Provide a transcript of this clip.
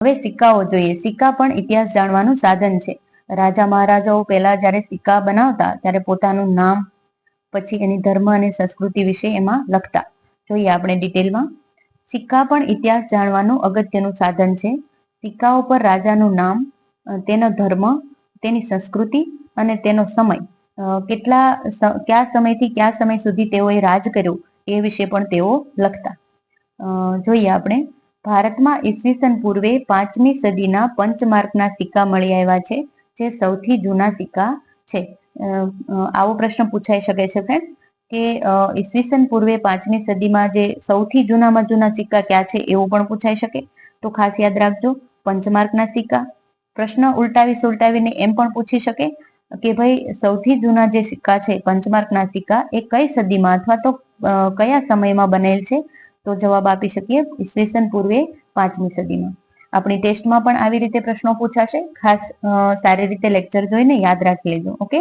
હવે સિક્કાઓ જોઈએ. સિક્કા પણ ઇતિહાસ જાણવાનું સાધન છે. રાજા મહારાજાઓ પહેલા જ્યારે સિક્કા બનાવતા ત્યારે પોતાનું નામ, પછી એની ધર્મ અને સંસ્કૃતિ વિશે એમાં લખતા. જોઈએ આપણે ડિટેલમાં. સિક્કા પણ ઇતિહાસ જાણવાનું અગત્યનું સાધન છે. સિક્કાઓ પર રાજાનું નામ, તેનો ધર્મ, તેની સંસ્કૃતિ અને તેનો સમય, કયા સમયથી કયા સમય સુધી તેઓએ રાજ કર્યું એ વિશે પણ તેઓ લખતા. જોઈએ આપણે. ભારતમાં ઈસવીસન પૂર્વે 5મી સદીના પંચમાર્કના સિક્કા મળી આવ્યા છે, જે સૌથી જૂના સિક્કા છે. આવો પ્રશ્ન પૂછાઈ શકે છે ફ્રેન્ડ કે ઈસવીસન પૂર્વે 5મી સદીમાં જે સૌથી જૂનામાં જૂના સિક્કા ક્યાં છે એવું પણ પૂછાઈ શકે. તો ખાસ યાદ રાખજો, પંચમાર્કના સિક્કા. પ્રશ્ન ઉલટાવી સુલટાવીને એમ પણ પૂછી શકે કે ભાઈ સૌથી જૂના જે સિક્કા છે પંચમાર્કના સિક્કા એ કઈ સદીમાં અથવા તો કયા સમયમાં બનેલ છે? તો જવાબ આપી શકીએ ઈસવીસન પૂર્વે 5મી સદીમાં. આપણી ટેસ્ટમાં પણ આવી રીતે પ્રશ્નો પૂછાશે. ખાસ સારી રીતે લેક્ચર જોઈને યાદ રાખી લેજો. ઓકે.